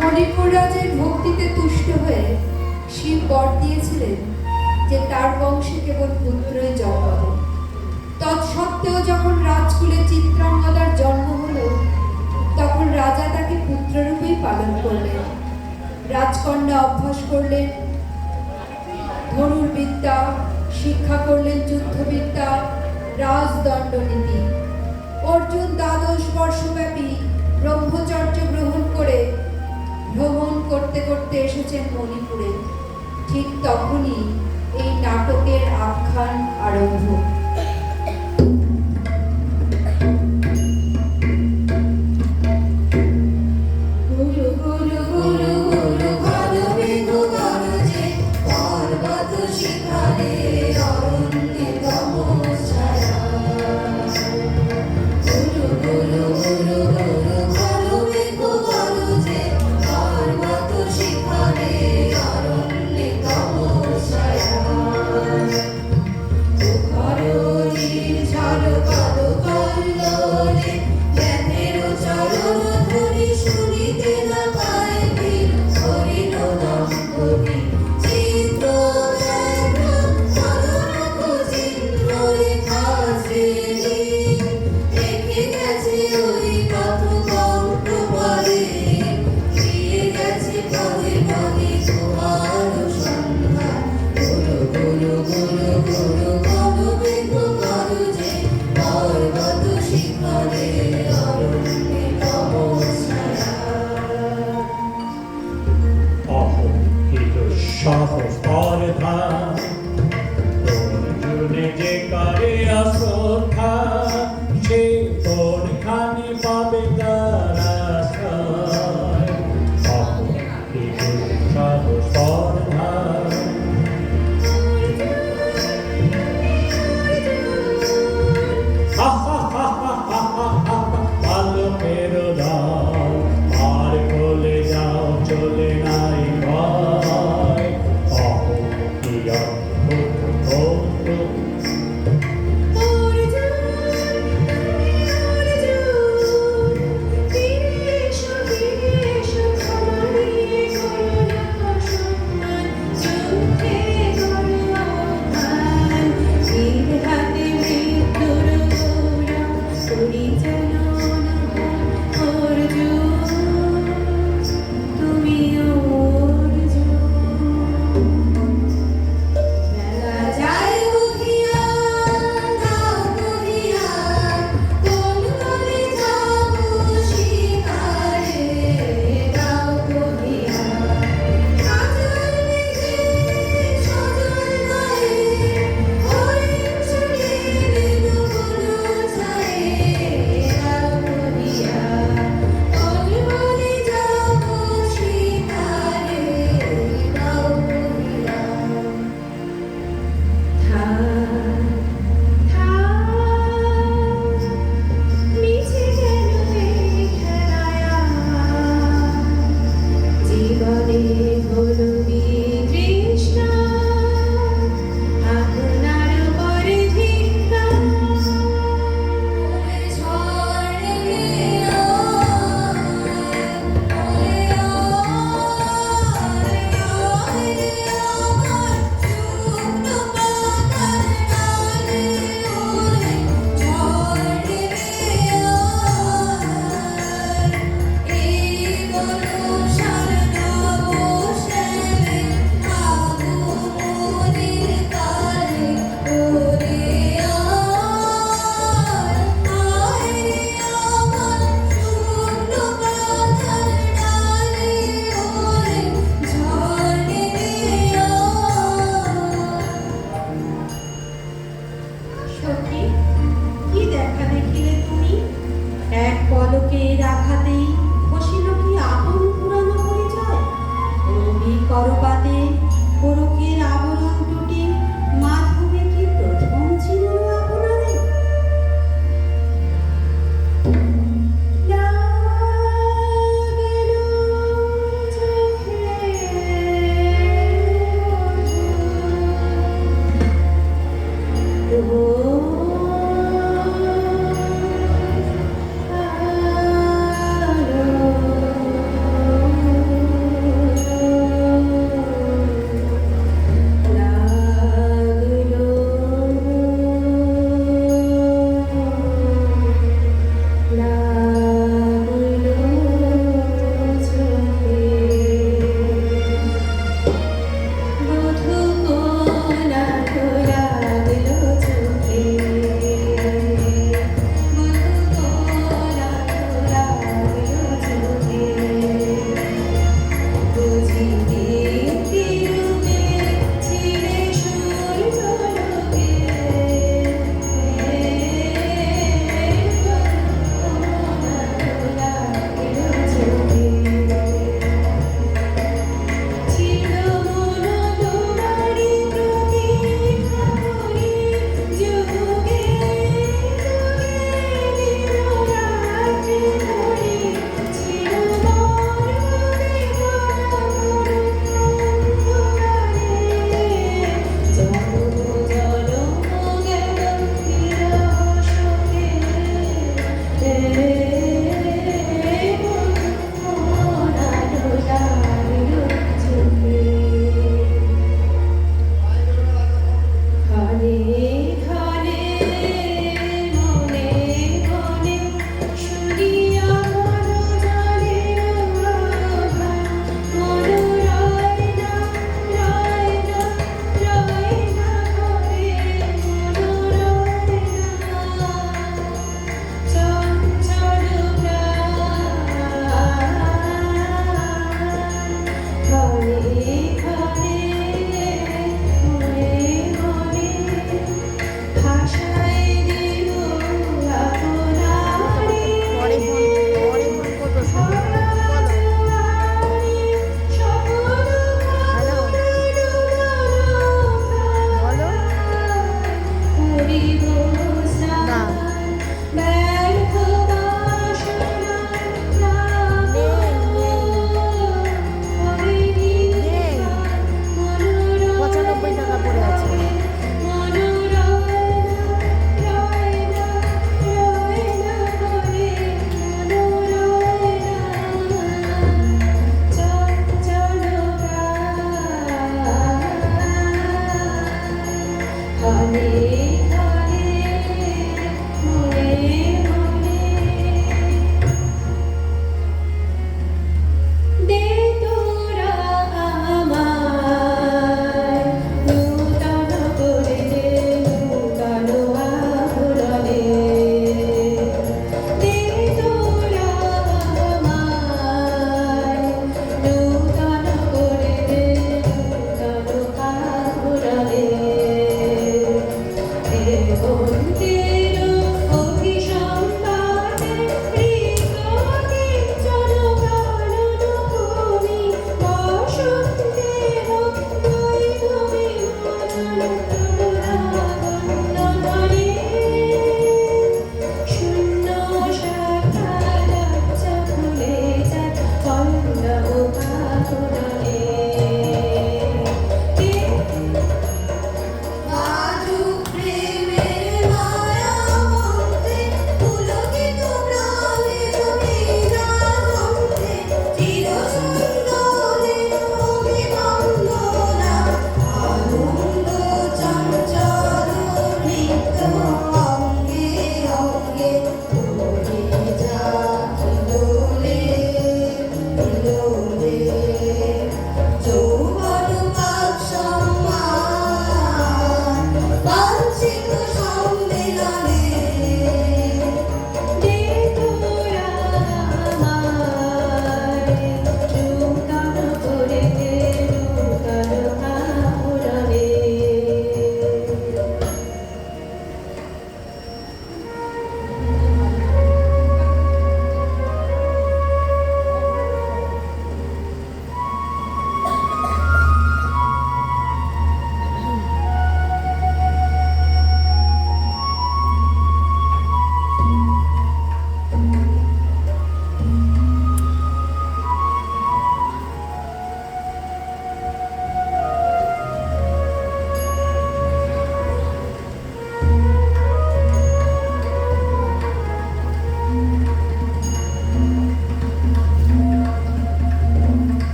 মণিপুর রাজের ভক্তিতে তুষ্ট হয়ে শিব বর দিয়েছিলেন যে তার বংশে কেবল পুত্রই জন্মাবে। তৎসত্ত্বেও যখন রাজকুলে চিত্রাঙ্গদার জন্ম হলো, তখন রাজা তাকে পুত্ররূপেই পালন করলেন। রাজকন্যা অভ্যাস করলেন ধনুর্বিদ্যা, শিক্ষা করলেন যুদ্ধবিদ্যা, রাজদণ্ডনীতি। অর্জুন 12 বর্ষব্যাপী ব্রহ্মচর্য গ্রহণ করে ভ্রমণ করতে করতে এসেছেন মণিপুরে। ঠিক তখনই এই নাটকের আখ্যান আরম্ভ। Origin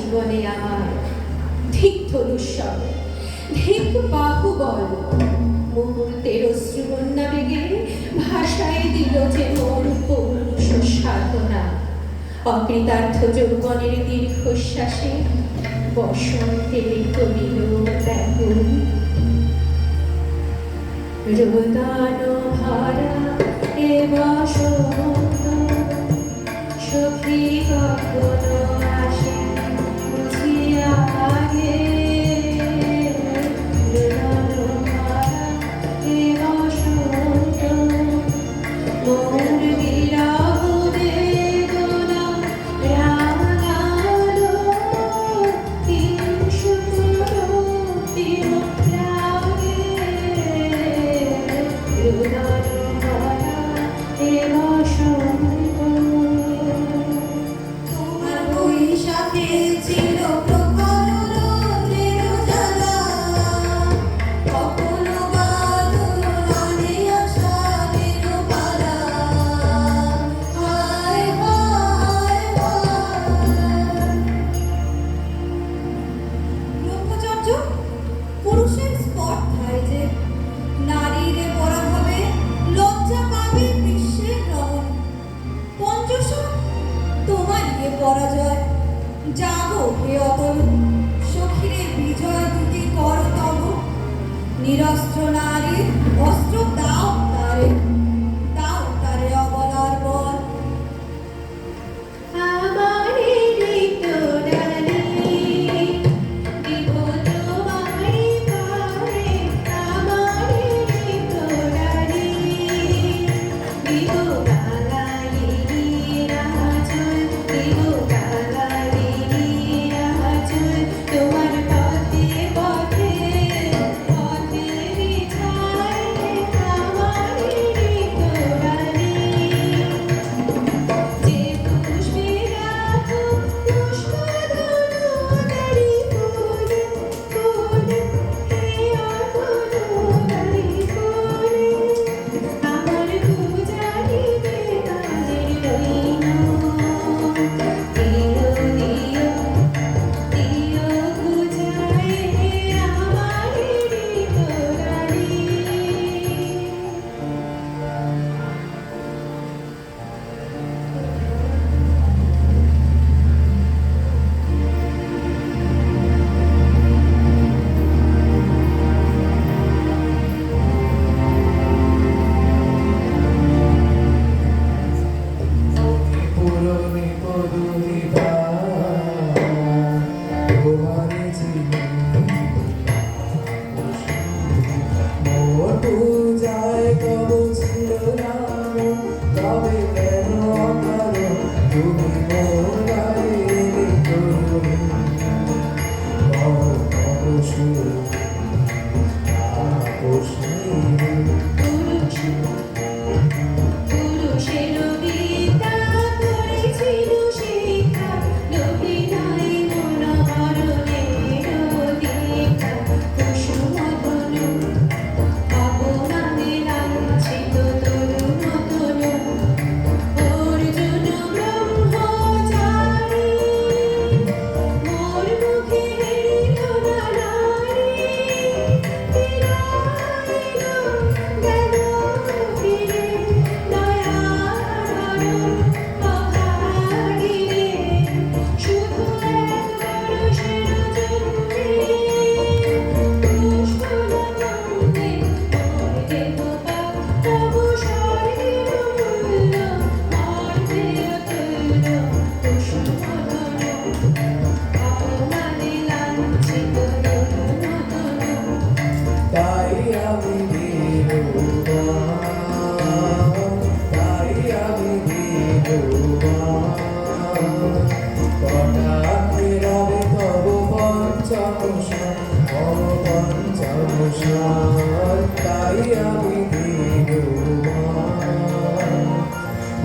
জীবনে আমার ধিক ধনুষ্যর, ধিক বাহুবল, মুহূর্তের অশ্রুবন্যা বেগে ভাষায় দিল যে মোর পৌরুষ সাধনা। অকৃতার্থ যৌবনের দীর্ঘশ্বাসে বসন্তের করিল ব্যাকুল। রোদান ভরা এ বসন্ত সখী কখনো আসে বুঝিয়া আগে। রোদান ভরা এ বসন্ত মোর বিরহ বেদনা রাঙালো তিন রাগে। রোদান ভরা এ বসন্ত। তোমার বৈশাখে ছিল প্রখর রৌদ্রের জ্বালা, কখনো বা ধরুণে আষাঢ়ের পালা। হায় হায় হায়। ব্রহ্মচর্য পুরুষের স্পর্ধায় যে নারীর পরাভবে লজ্জা পাবে বিশ্বের রমণী। পঞ্চশন তোমার ইয়ে পরাজয়, জাগো হে অতল, সখীরে বিজয় দুটি কর তব। নিরস্ত্র নারীর অস্ত্র দাও তারে অবলার বল। আমারে ঋতুরানী দিব তোমায় পারে, আমারে ঋতুরানী দিব কালালিনী রাজল, দিব কালালিনী রাজল। তোমার পথে পথে পথে বিছায় আমারে ঋতুরানী। যে পুষ্পে রাখো পুষ্পধনুধারী ফুল, ফুল হে অধনুধারী ফুল। আমার পূজারিবে তাদের দৈন, দিও দিও দিও পূজায় আমার ঋতুরানী। পুরনি পদুনিবা তোমারে জীবন মোর পূজায় কব ছিল রাম, তবে কেন অকারণ তুমি মোর গায়ে করুন। অবসর পুরুষের বিদ্যা করেছিল শিক্ষা, লোভী নাই মনোহরণের দীক্ষা। কুসুমধনু অপমানে লাঞ্ছিত তরুণ তনু, অর্জুন ব্রহ্মচারী মোর মুখে হেরিল না নারী। তাই আমি কটাক্ষে রবে তব পঞ্চমশন, পঞ্চমশন। তাই আমি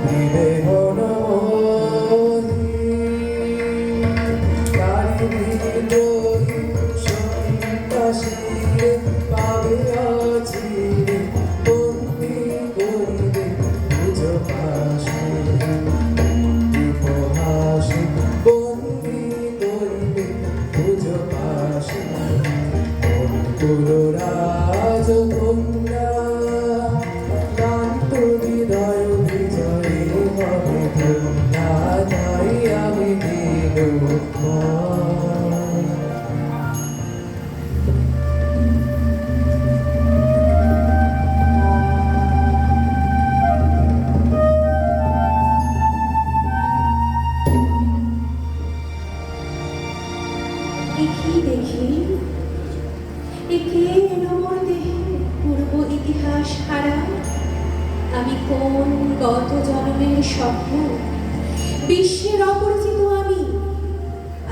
বিদেহ নমোহি তারিণী লোহি সন্তাসীরে পাবে অচিরে বন্দি করিবে নিজ পাশে। উপহাসে বন্দি করিবে দেখি দেখি একে এলো মোর দেহে পূর্ব ইতিহাস হারা। আমি কোন গত জন্মের স্বপ্ন, বিশ্বের অপরিচিত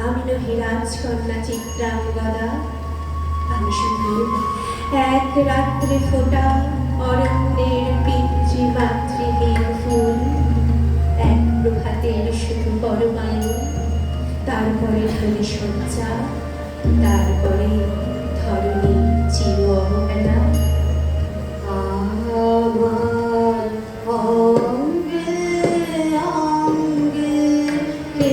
আমি নহি রাজকন্যা চিত্রাঙ্গদা। আমি শুধু এক রাত্রে ফোটা অরণ্যের পিতৃ মাতৃহীন ফুল, এক প্রভাতের শুধু পরমায়ু, তারপরে ঢলে সজ্জা, তারপরে ধরণী চির অবহেলা। আমার অঙ্গে অঙ্গে কে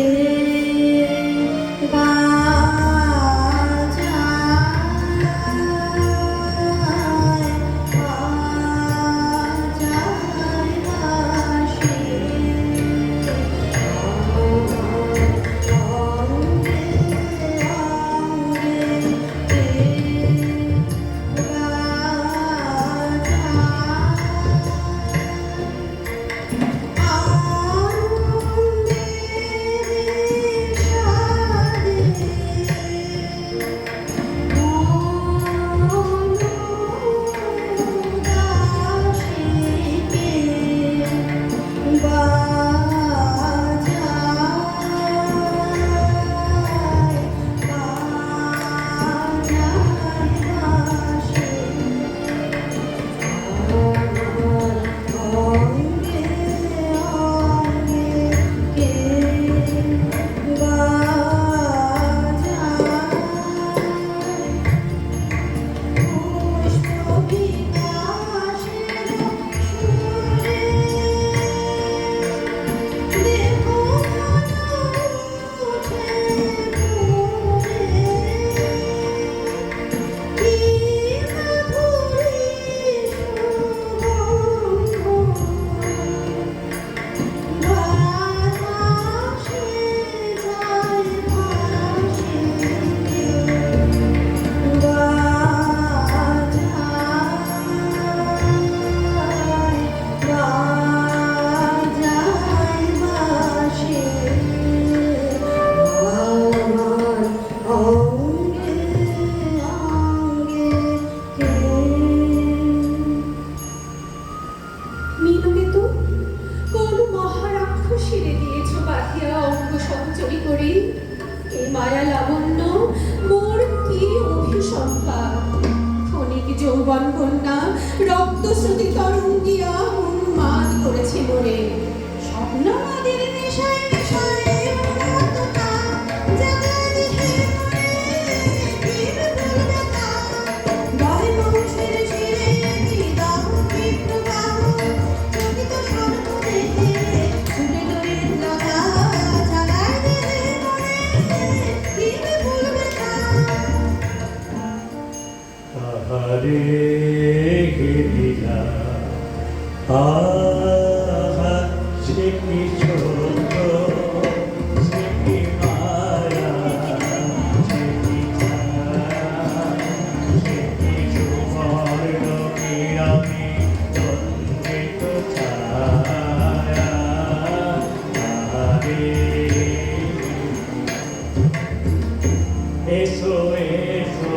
যৌবন কন্যা রক্তস্রোতে তরঙ্গিয়া উন্মাদ করেছে মোরে। স্বপ্ন নদীর নেশায় নেশায় উন্মাদনা জাগায় দিহে মনে, ফির ভুলবে না। বহে পৌষের শিরে কি দাহ কি প্রবাহ, চকিত স্বর্ণ দেখে ছুটে দড়ির লতা জাগায় দিহে মনে, ফির ভুলবে না। তাহারে ঘিরিলা আহা সে কি ছোট, সে কি মায়া, সে কি ছায়া, সে কি সুবর্ণ কি আমি বন্দিত ছায়া। তাহারে এসো এসো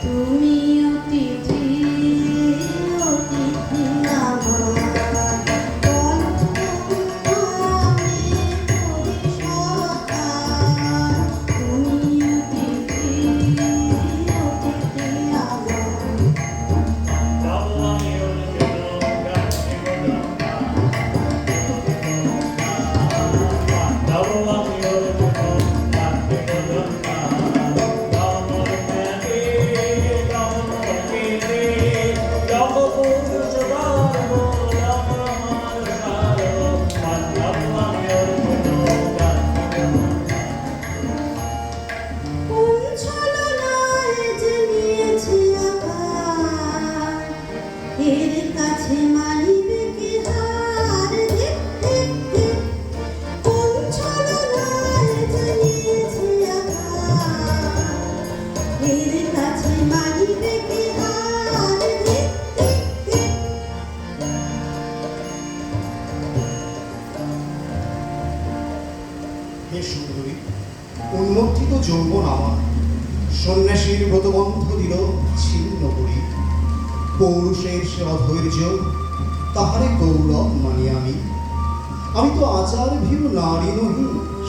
তুমি অতিথি অতিথি আমার হে সুন্দরী, উন্মত্তিত যৌবন আমার সন্ন্যাসীর ব্রতবন্ধ দিল ছিন্ন করি। পৌরুষের সে অধৈর্য, তাহারে গৌরব মানি আমি। আমি তো আচার ভীরু নারী নহি,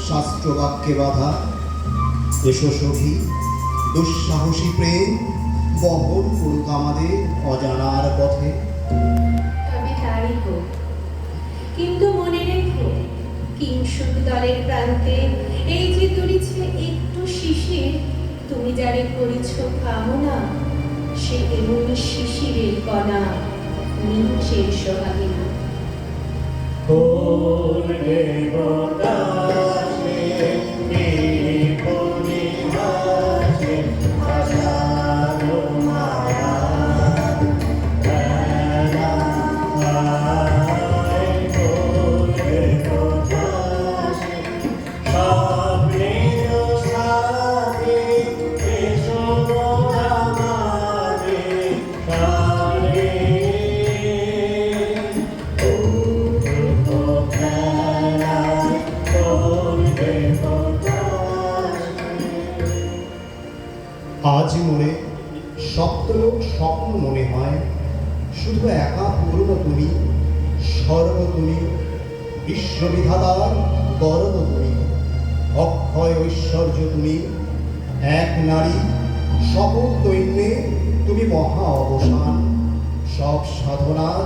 শাস্ত্র বাক্যে বাধা। এসো সখী, দুঃসাহসী প্রেম বহন করুক আমাদের অজানার পথে। তবে তাই হোক, কিন্তু মনে রেখো, কিংসুক দলের প্রান্তে এই যে তুলিছে একটু শিশির, তুমি যারে করেছ কামনা, সে এমন শিশিরের কণা, নিচের সোহাগিনী। কোন দেবতাসে নিপুণিমাসে আশারো মায়া বেলায় কোন দেবতাসে স্বপ্নের সাথে এসো আমাদের সারে। আজ মনে সপ্তলোক স্বপ্ন মনে হয়, শুধু একা পূর্ণ তুমি, সর্ব তুমি, বিশ্ববিধাতার গর্ব তুমি, অক্ষয় ঐশ্বর্য তুমি, এক নারী সকল দৈন্যে তুমি মহা অবসান, সব সাধনার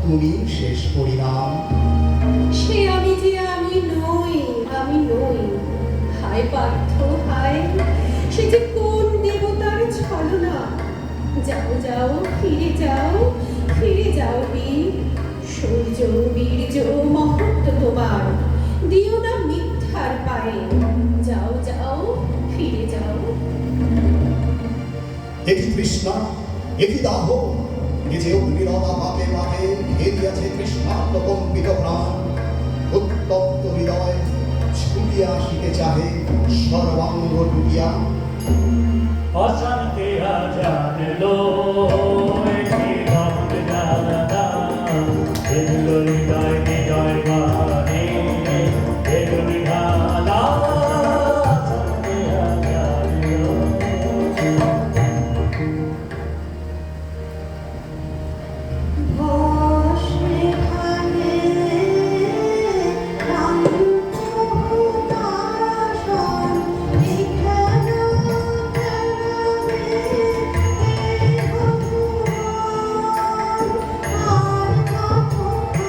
তুমি শেষ পরিণাম। সে আমি যে আমি নই, আমি নই। হায় পার্থ হায়, সে যে কোন দেবতার ছলনা। যাও যাও, ফিরে যাও, ফিরে যাও বীর। সূর্য বীর্য মহত্ব তোমার, দিও না মিথ্যার পায়ে। যাও যাও, ফিরে যাও। একই তৃষ্ণা, একই দাহ, এ যে অগ্নিরতা পাপে পাপে ঘেরিয়াছে তৃষ্ণার্ত কম্পিত প্রাণ। উত্তপ্ত হৃদয় ছুটিয়া আসিতে চাহে সর্বাঙ্গ টুটিয়া। অশান্তি জানলো একটি ভক্ত জানলা, এগুলো হৃদয় হৃদয় বাণী, এগুলো ঢালা অশান্তি জানলো। বসে খানে রামদাসন এখানে খেলাবে ভগবান আর কতক্ষণ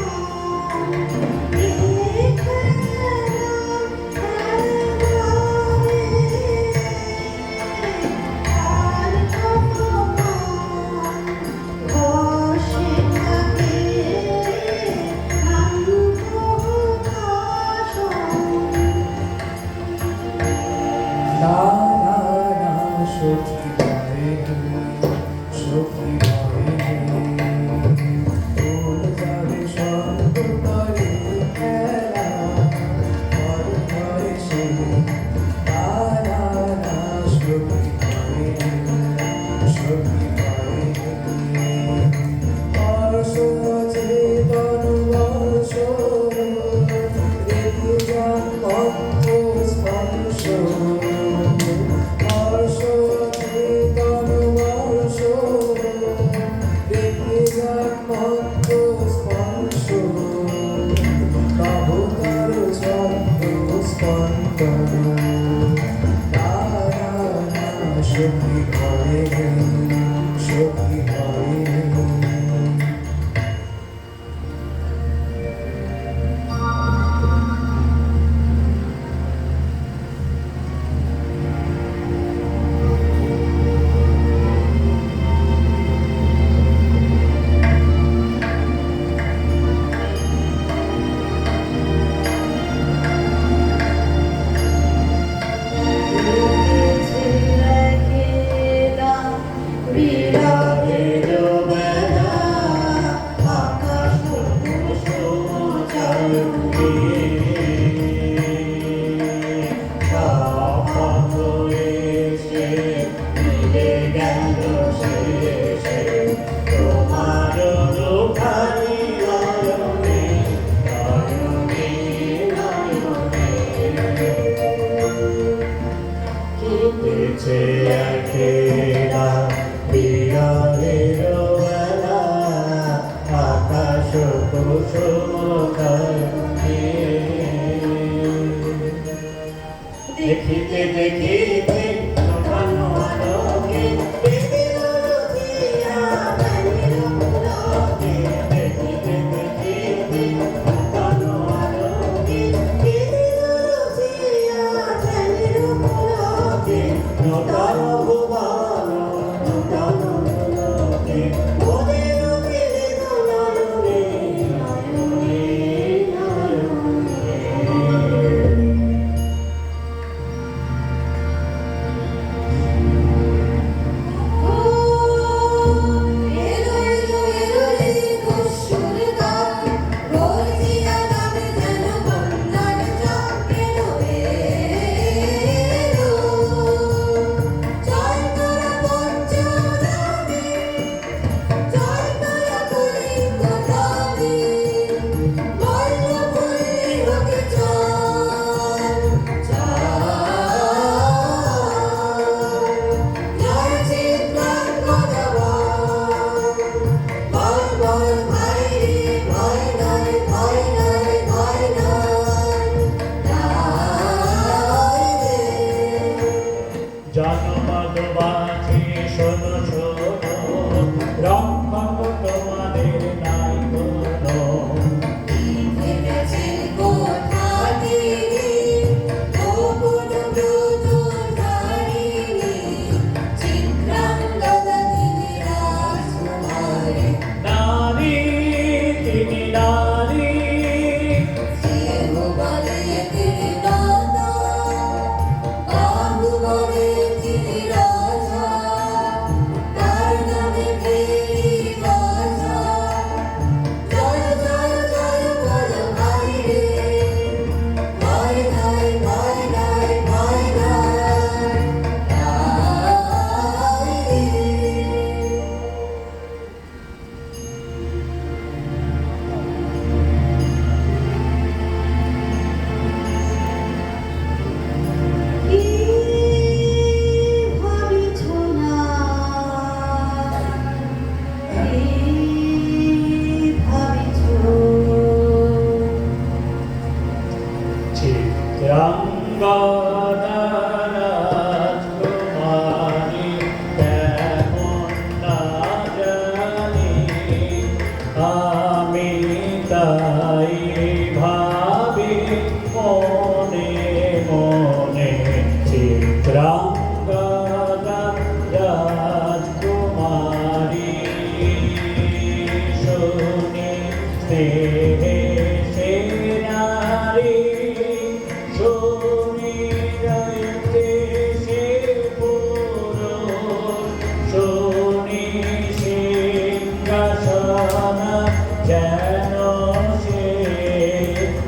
এখানে খেলাবে আর কতক্ষণ বসে থাকে না না না, সখী ভয়ে সখী ভয়ে ভুল যাবে সন্তরে খেলা ঘর ঘরে সে। না না না, সখী ভয়ে সখী ভয়ে হর্ষ চেতন বর্ষ রেখে যান কত স্পর্শ। হর্ষ চেতন বর্ষ রেখে যান কত স্পর্শ। তব তার ছন্দ স্পন্দন। না না না, সখী ভয়ে সখী ভয়ে। লেগেছে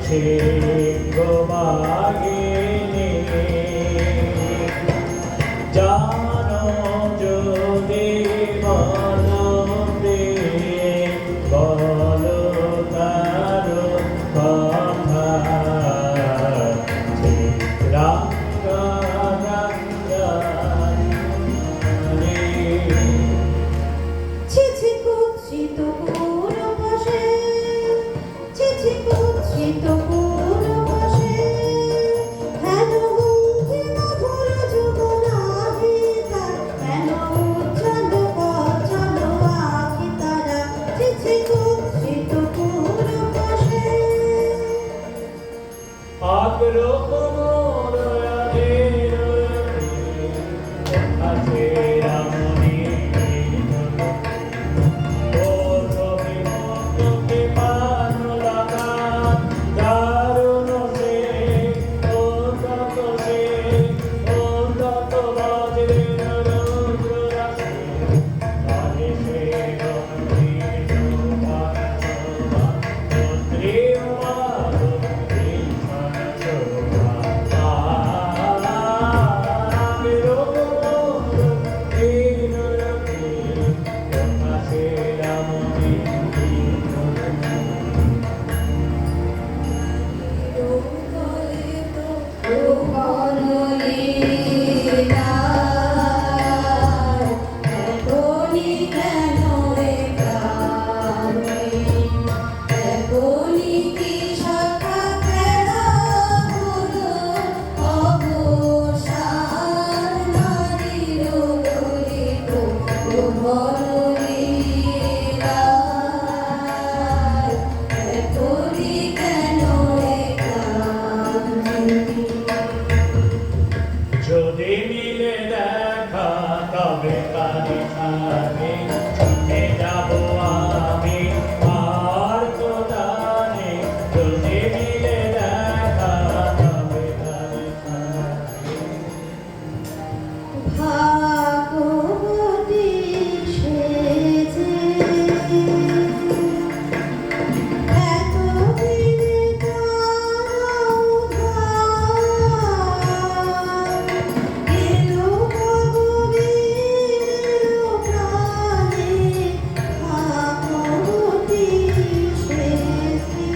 সিংহবাহিনী জানো যদি বলতে বলো তার কথা ছিছি কুৎসিত পূর্ববশে, ছিছি কুৎসিত পূর্ববশে, হেন গুঞ্জি মধুর যুগলাভি তার, হেন উচ্ছ্বাদ পচ্ছদ আখি তারা, ছিছি কুৎসিত পূর্ববশে। আগ্রহ যদি মিলে দেখা তবে কানে ছাড়ে ছুটে যাব আমি আর তো জানে যদি মিলে দেখা তবে কানে ছাড়ে ভাগবতী সেজে এতদিনে তার উদ্ধার, এলো ভগবীর প্রাণে, ভাগবতী সেজে।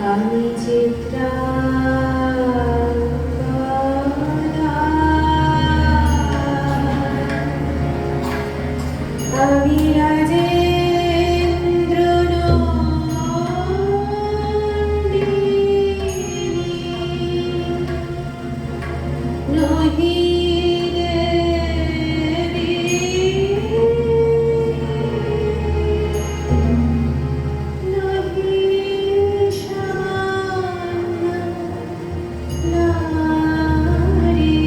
আমি চিত্রাঙ্গদা, আমি রাজেন্দ্র নহি দেবী, নহি সামান্য নারী।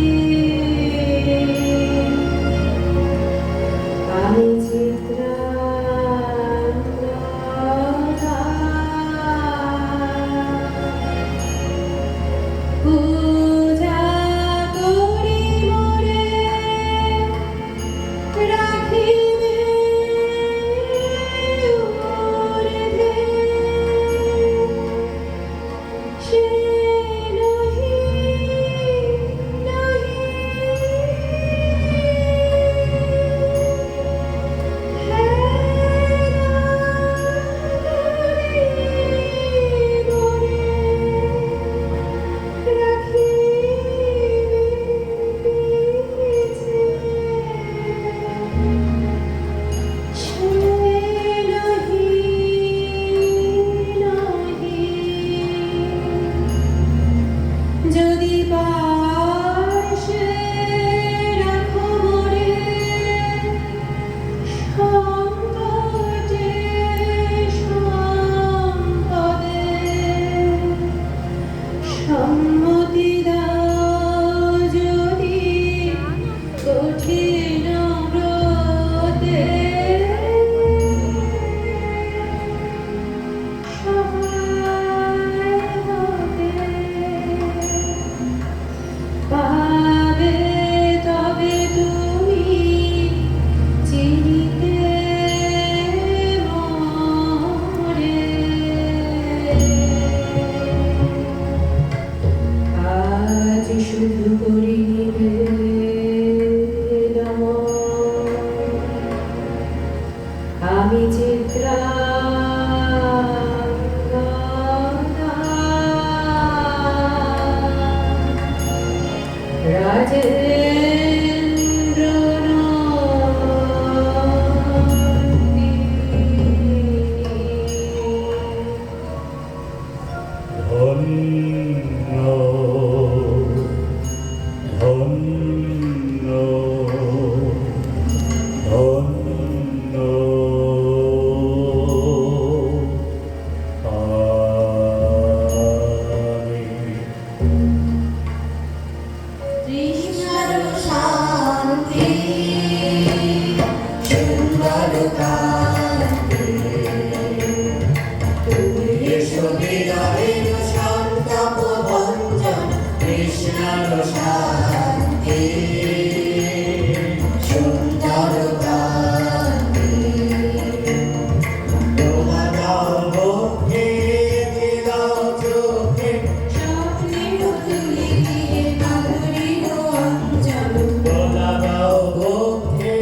আমি চিত্রাঙ্গদা, পূজা করি মোরে রাখিবে ঊর্ধ্বে, সে নহি নহি যদি পাশে রাখো মোরে সংকটে সম্পদে, সম্মতি দাও যদি কঠিন ব্রতে, সহায় হতে পাবে তবে তুমি চিনিতে মোরে। আজ শুধু করিবে আমি চিত্রাঙ্গদা, রাজেন্দ্র ধন্য ধন্য ধন্য আমি। কৃষ্ণর শান্তি, সুন্দর কান্তি, তুমি এসো হৃদয়ের সন্তাপ ভঞ্জন। কৃষ্ণর শান্তি, সুন্দর কান্তি, তোমার দাও বক্ষে, দাও চোখে, স্বপ্নে তুলি দিয়ে মাধুরীর অঞ্চল। দোলা দাও বক্ষে,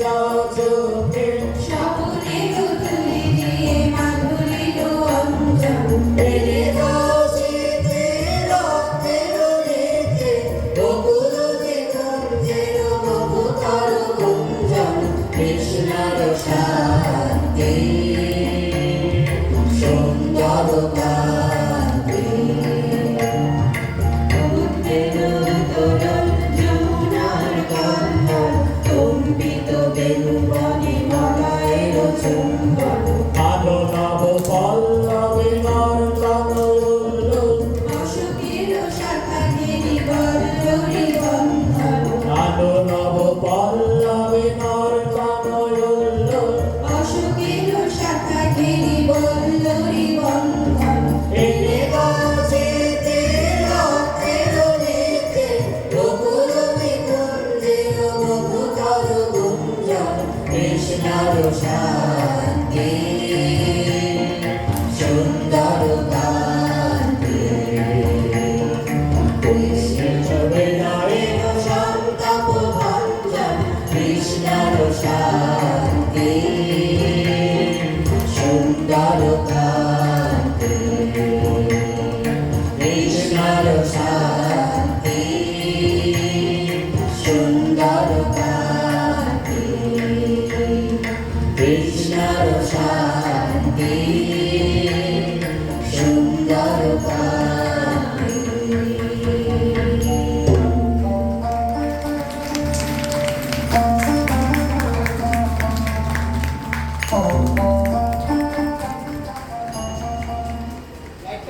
দাও চোখে, স্বপ্নে তুলি দিয়ে মাধুরীর অঞ্চল। এনে দাও শীতে রক্তের রেখে, বকুল যে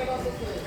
Gracias.